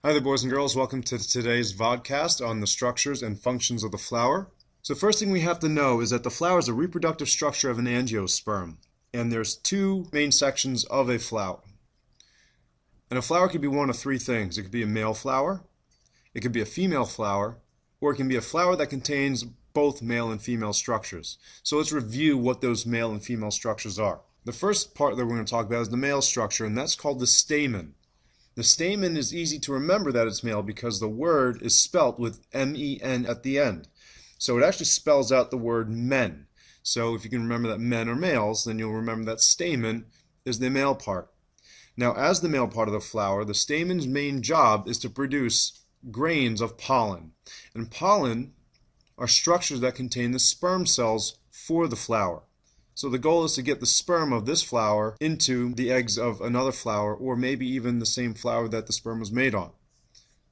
Hi there, boys and girls. Welcome to today's vodcast on the structures and functions of the flower. So first thing we have to know is that the flower is a reproductive structure of an angiosperm. And there's two main sections of a flower. And a flower could be one of three things. It could be a male flower, it could be a female flower, or it can be a flower that contains both male and female structures. So let's review what those male and female structures are. The first part that we're going to talk about is the male structure, and that's called the stamen. The stamen is easy to remember that it's male because the word is spelt with M-E-N at the end. So it actually spells out the word men. So if you can remember that men are males, then you'll remember that stamen is the male part. Now, as the male part of the flower, the stamen's main job is to produce grains of pollen. And pollen are structures that contain the sperm cells for the flower. So the goal is to get the sperm of this flower into the eggs of another flower, or maybe even the same flower that the sperm was made on.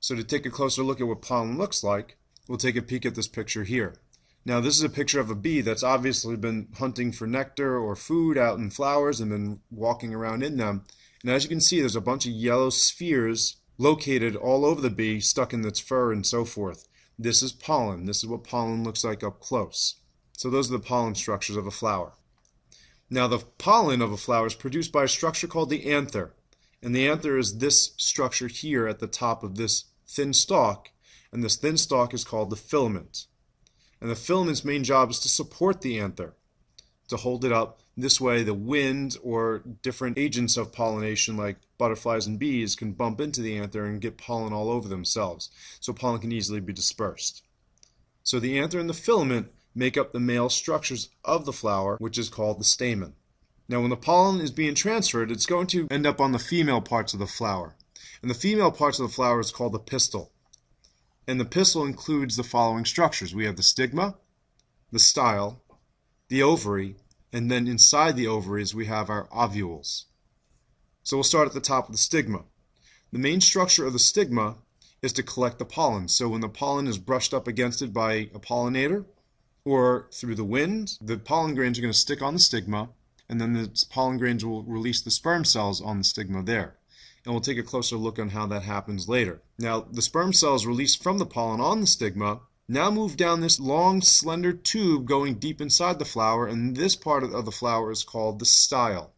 So to take a closer look at what pollen looks like, we'll take a peek at this picture here. Now this is a picture of a bee that's obviously been hunting for nectar or food out in flowers and been walking around in them. And as you can see, there's a bunch of yellow spheres located all over the bee, stuck in its fur and so forth. This is pollen. This is what pollen looks like up close. So those are the pollen structures of a flower. Now the pollen of a flower is produced by a structure called the anther. And the anther is this structure here at the top of this thin stalk. And this thin stalk is called the filament. And the filament's main job is to support the anther, to hold it up. This way the wind or different agents of pollination like butterflies and bees can bump into the anther and get pollen all over themselves. So pollen can easily be dispersed. So the anther and the filament make up the male structures of the flower, which is called the stamen. Now when the pollen is being transferred, it's going to end up on the female parts of the flower. And the female parts of the flower is called the pistil. And the pistil includes the following structures. We have the stigma, the style, the ovary, and then inside the ovaries we have our ovules. So we'll start at the top of the stigma. The main structure of the stigma is to collect the pollen. So when the pollen is brushed up against it by a pollinator, or through the wind, the pollen grains are going to stick on the stigma, and then the pollen grains will release the sperm cells on the stigma there. And we'll take a closer look on how that happens later. Now, the sperm cells released from the pollen on the stigma now move down this long, slender tube going deep inside the flower, and this part of the flower is called the style.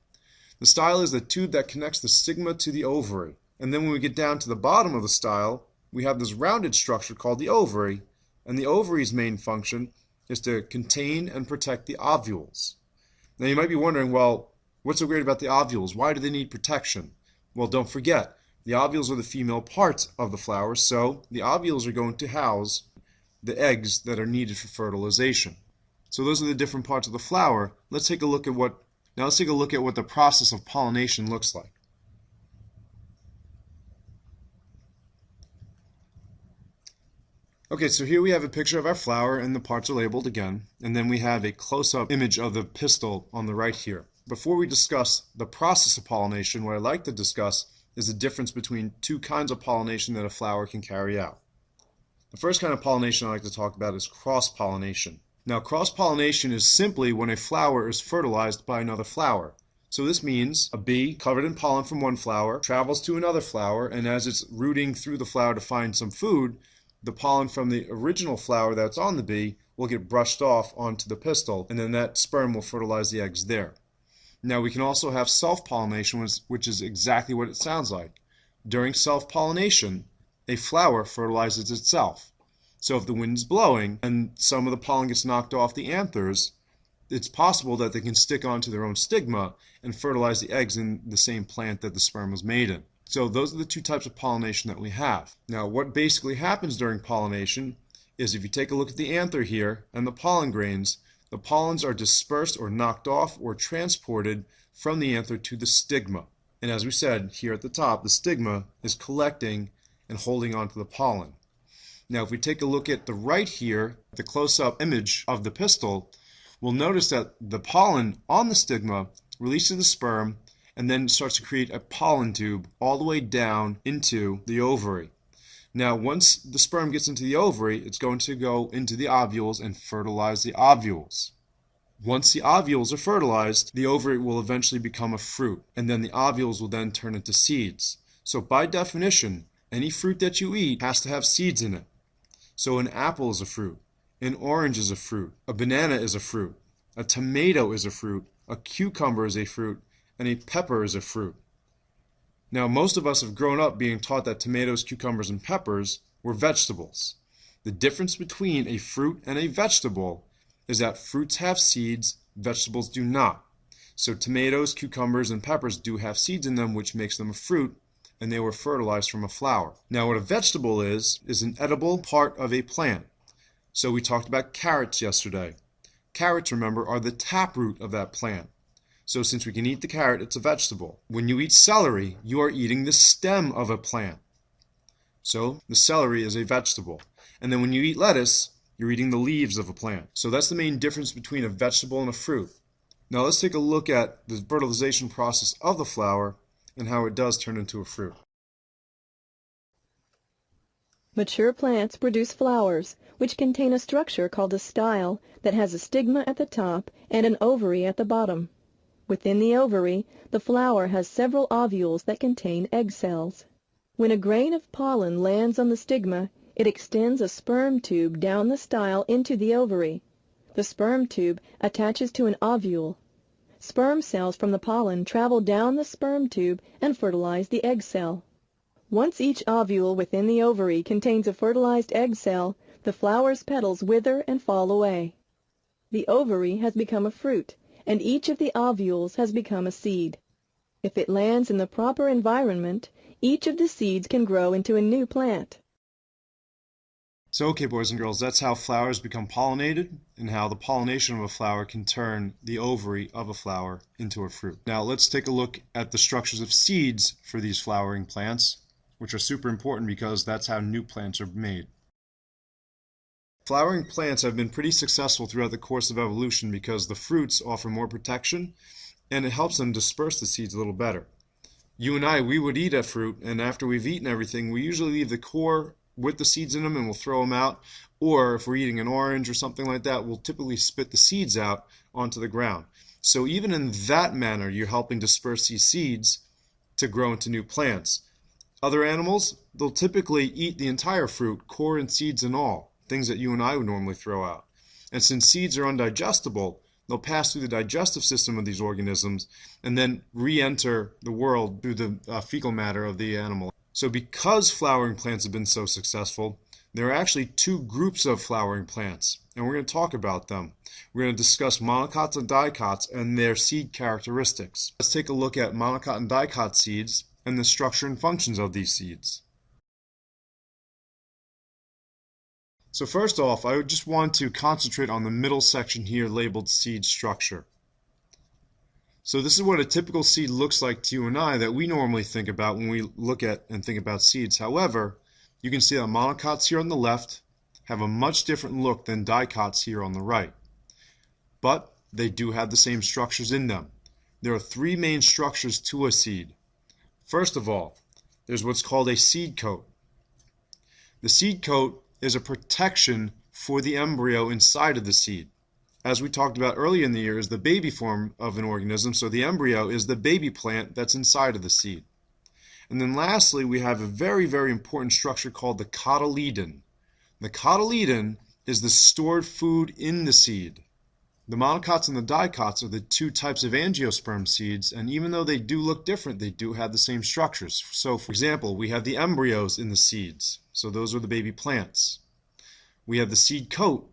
The style is the tube that connects the stigma to the ovary. And then when we get down to the bottom of the style, we have this rounded structure called the ovary, and the ovary's main function is to contain and protect the ovules. Now you might be wondering, well, what's so great about the ovules? Why do they need protection? Well, don't forget, the ovules are the female parts of the flower, so the ovules are going to house the eggs that are needed for fertilization. So those are the different parts of the flower. Let's take a look at what the process of pollination looks like. Okay, so here we have a picture of our flower and the parts are labeled again, and then we have a close-up image of the pistil on the right here. Before we discuss the process of pollination, what I'd like to discuss is the difference between two kinds of pollination that a flower can carry out. The first kind of pollination I'd like to talk about is cross-pollination. Now, cross-pollination is simply when a flower is fertilized by another flower. So this means a bee covered in pollen from one flower travels to another flower, and as it's rooting through the flower to find some food, the pollen from the original flower that's on the bee will get brushed off onto the pistil, and then that sperm will fertilize the eggs there. Now we can also have self-pollination, which is exactly what it sounds like. During self-pollination, a flower fertilizes itself. So if the wind is blowing and some of the pollen gets knocked off the anthers, it's possible that they can stick onto their own stigma and fertilize the eggs in the same plant that the sperm was made in. So those are the two types of pollination that we have. Now what basically happens during pollination is if you take a look at the anther here and the pollen grains, the pollens are dispersed or knocked off or transported from the anther to the stigma. And as we said here at the top, the stigma is collecting and holding onto the pollen. Now if we take a look at the right here, the close-up image of the pistil, we'll notice that the pollen on the stigma releases the sperm and then starts to create a pollen tube all the way down into the ovary. Now, once the sperm gets into the ovary, it's going to go into the ovules and fertilize the ovules. Once the ovules are fertilized, the ovary will eventually become a fruit, and then the ovules will then turn into seeds. So by definition, Any fruit that you eat has to have seeds in it. So an apple is a fruit, an orange is a fruit, a banana is a fruit, a tomato is a fruit, a cucumber is a fruit, and a pepper is a fruit. Now, most of us have grown up being taught that tomatoes, cucumbers, and peppers were vegetables. The difference between a fruit and a vegetable is that fruits have seeds, vegetables do not. So tomatoes, cucumbers, and peppers do have seeds in them, which makes them a fruit, and they were fertilized from a flower. Now, what a vegetable is an edible part of a plant. So we talked about carrots yesterday. Carrots, remember, are the taproot of that plant. So since we can eat the carrot, it's a vegetable. When you eat celery, you are eating the stem of a plant. So the celery is a vegetable. And then when you eat lettuce, you're eating the leaves of a plant. So that's the main difference between a vegetable and a fruit. Now let's take a look at the fertilization process of the flower and how it does turn into a fruit. Mature plants produce flowers, which contain a structure called a style that has a stigma at the top and an ovary at the bottom. Within the ovary, the flower has several ovules that contain egg cells. When a grain of pollen lands on the stigma, it extends a sperm tube down the style into the ovary. The sperm tube attaches to an ovule. Sperm cells from the pollen travel down the sperm tube and fertilize the egg cell. Once each ovule within the ovary contains a fertilized egg cell, the flower's petals wither and fall away. The ovary has become a fruit, and each of the ovules has become a seed. If it lands in the proper environment, each of the seeds can grow into a new plant. So okay, boys and girls, that's how flowers become pollinated and how the pollination of a flower can turn the ovary of a flower into a fruit. Now let's take a look at the structures of seeds for these flowering plants, which are super important because that's how new plants are made. Flowering plants have been pretty successful throughout the course of evolution because the fruits offer more protection and it helps them disperse the seeds a little better. You and I, we would eat a fruit, and after we've eaten everything, we usually leave the core with the seeds in them and we'll throw them out. Or if we're eating an orange or something like that, we'll typically spit the seeds out onto the ground. So even in that manner, you're helping disperse these seeds to grow into new plants. Other animals, they'll typically eat the entire fruit, core and seeds and all, things that you and I would normally throw out. And since seeds are undigestible, they'll pass through the digestive system of these organisms and then re-enter the world through the fecal matter of the animal. So because flowering plants have been so successful, there are actually two groups of flowering plants, and we're going to talk about them. We're going to discuss monocots and dicots and their seed characteristics. Let's take a look at monocot and dicot seeds and the structure and functions of these seeds. So first off, I just want to concentrate on the middle section here labeled seed structure. So this is what a typical seed looks like to you and I that we normally think about when we look at and think about seeds. However, you can see that monocots here on the left have a much different look than dicots here on the right. But they do have the same structures in them. There are three main structures to a seed. First of all, there's what's called a seed coat. The seed coat is a protection for the embryo inside of the seed. As we talked about earlier in the year, is the baby form of an organism, so the embryo is the baby plant that's inside of the seed. And then lastly, we have a very, very important structure called the cotyledon. The cotyledon is the stored food in the seed. The monocots and the dicots are the two types of angiosperm seeds, and even though they do look different, they do have the same structures. So, for example, we have the embryos in the seeds, so those are the baby plants. We have the seed coat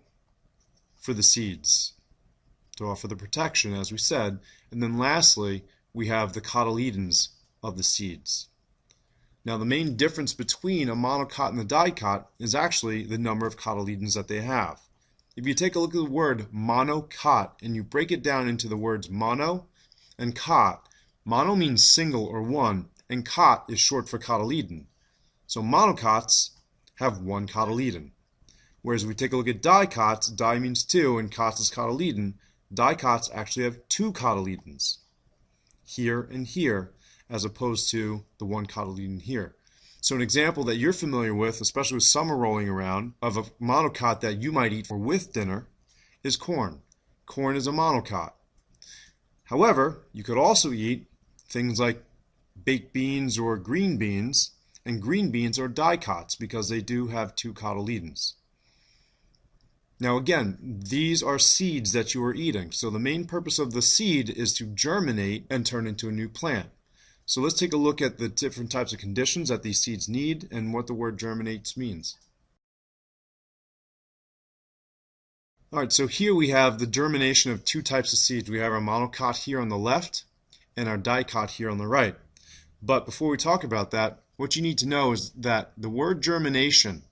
for the seeds to offer the protection, as we said, and then lastly, we have the cotyledons of the seeds. Now, the main difference between a monocot and a dicot is actually the number of cotyledons that they have. If you take a look at the word monocot and you break it down into the words mono and cot, mono means single or one, and cot is short for cotyledon. So monocots have one cotyledon. Whereas if we take a look at dicots, di means two and cots is cotyledon, dicots actually have two cotyledons, here and here, as opposed to the one cotyledon here. So an example that you're familiar with, especially with summer rolling around, of a monocot that you might eat for with dinner is corn. Corn is a monocot. However, you could also eat things like baked beans or green beans, and green beans are dicots because they do have 2 cotyledons. Now again, these are seeds that you are eating, so the main purpose of the seed is to germinate and turn into a new plant. So let's take a look at the different types of conditions that these seeds need and what the word germinates means. Alright, so here we have the germination of 2 types of seeds. We have our monocot here on the left and our dicot here on the right. But before we talk about that, what you need to know is that the word germination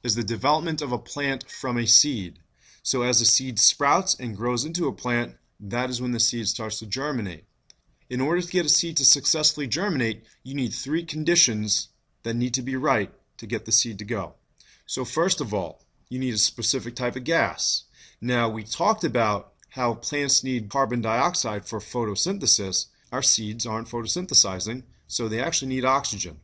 is the development of a plant from a seed. So as the seed sprouts and grows into a plant, that is when the seed starts to germinate. In order to get a seed to successfully germinate, you need 3 conditions that need to be right to get the seed to go. So first of all, you need a specific type of gas. Now, we talked about how plants need carbon dioxide for photosynthesis. Our seeds aren't photosynthesizing, so they actually need oxygen,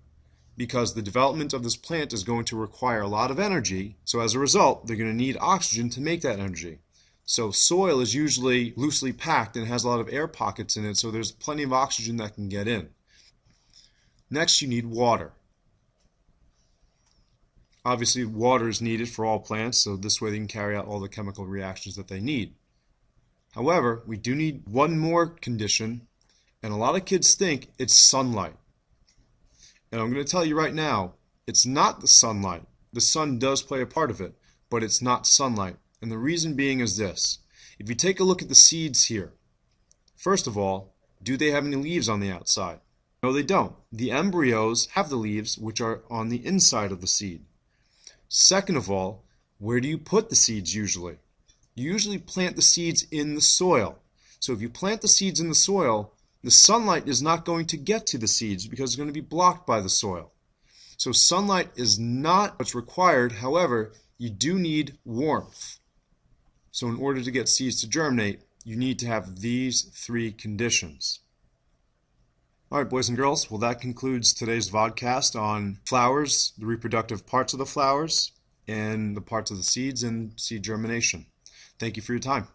because the development of this plant is going to require a lot of energy. So as a result, they're going to need oxygen to make that energy. So soil is usually loosely packed and has a lot of air pockets in it, so there's plenty of oxygen that can get in. Next, you need water. Obviously, water is needed for all plants, so this way they can carry out all the chemical reactions that they need. However, we do need one more condition, and a lot of kids think it's sunlight. And I'm going to tell you right now, it's not the sunlight. The sun does play a part of it, but it's not sunlight. And the reason being is this. If you take a look at the seeds here, first of all, do they have any leaves on the outside? No, they don't. The embryos have the leaves, which are on the inside of the seed. Second of all, where do you put the seeds usually? You usually plant the seeds in the soil. So if you plant the seeds in the soil, the sunlight is not going to get to the seeds because it's going to be blocked by the soil. So sunlight is not what's required. However, you do need warmth. So in order to get seeds to germinate, you need to have these 3 conditions. Alright, boys and girls, well, that concludes today's vodcast on flowers, the reproductive parts of the flowers, and the parts of the seeds and seed germination. Thank you for your time.